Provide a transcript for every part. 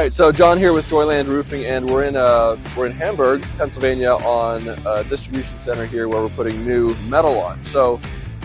right, so John here with Joyland Roofing, and we're in Hamburg, Pennsylvania, on a distribution center here where we're putting new metal on. So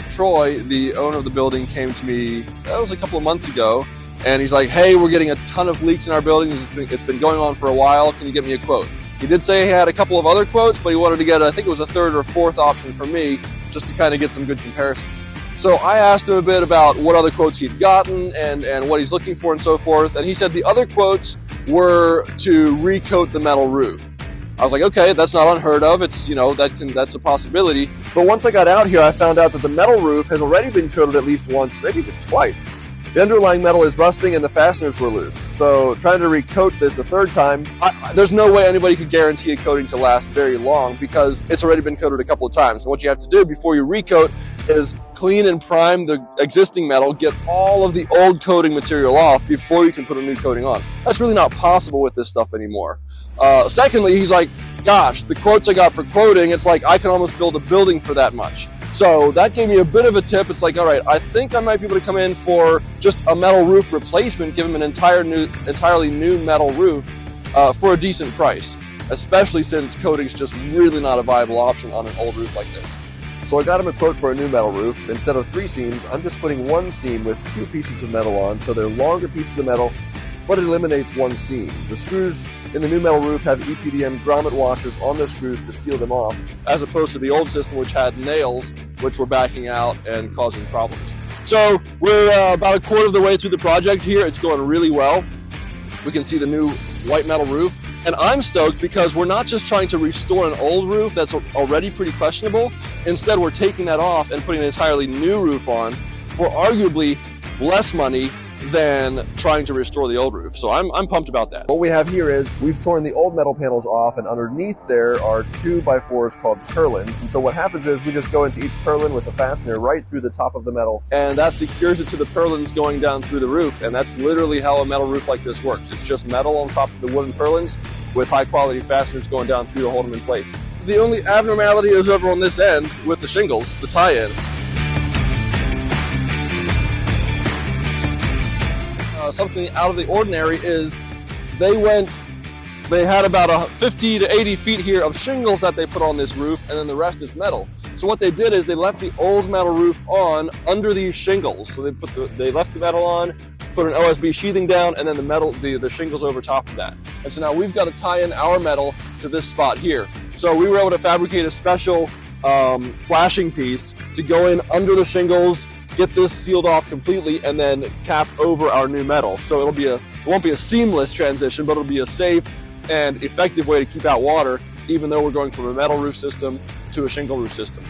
Troy, the owner of the building, came to me, that was a couple of months ago, and he's like, hey, we're getting a ton of leaks in our building. It's been going on for a while. Can you get me a quote? He did say he had a couple of other quotes, but he wanted to get, I think it was a third or fourth option from me, just to kind of get some good comparisons. So I asked him a bit about what other quotes he'd gotten and what he's looking for and so forth, and he said the other quotes were to recoat the metal roof. I was like, okay, that's not unheard of. It's, you know, that's a possibility. But once I got out here, I found out that the metal roof has already been coated at least once, maybe even twice. The underlying metal is rusting and the fasteners were loose. So trying to recoat this a third time, there's no way anybody could guarantee a coating to last very long because it's already been coated a couple of times. And what you have to do before you recoat is clean and prime the existing metal, get all of the old coating material off before you can put a new coating on. That's really not possible with this stuff anymore. Secondly, he's like, gosh, the quotes I got for quoting, it's like I can almost build a building for that much. So that gave me a bit of a tip. It's like, all right, I think I might be able to come in for just a metal roof replacement, give him an entirely new metal roof for a decent price, especially since coating's just really not a viable option on an old roof like this. So I got him a quote for a new metal roof. Instead of 3 seams, I'm just putting 1 seam with 2 pieces of metal on, so they're longer pieces of metal, but it eliminates 1 seam. The screws in the new metal roof have EPDM grommet washers on the screws to seal them off, as opposed to the old system which had nails which were backing out and causing problems. So we're about a quarter of the way through the project here. It's going really well. We can see the new white metal roof. And I'm stoked because we're not just trying to restore an old roof that's already pretty questionable. Instead, we're taking that off and putting an entirely new roof on for arguably less money than trying to restore the old roof. So I'm pumped about that. What we have here is we've torn the old metal panels off, and underneath there are 2x4s called purlins. And so what happens is we just go into each purlin with a fastener right through the top of the metal, and that secures it to the purlins going down through the roof. And that's literally how a metal roof like this works. It's just metal on top of the wooden purlins with high quality fasteners going down through to hold them in place. The only abnormality is over on this end with the shingles, the tie-in. Something out of the ordinary is they had about 50 to 80 feet here of shingles that they put on this roof, and then the rest is metal. So what they did is they left the old metal roof on under these shingles. So they left the metal on, put an OSB sheathing down, and then the shingles over top of that. And so now we've got to tie in our metal to this spot here. So we were able to fabricate a special flashing piece to go in under the shingles, get this sealed off completely, and then cap over our new metal. So it won't be a seamless transition, but it'll be a safe and effective way to keep out water, even though we're going from a metal roof system to a shingle roof system.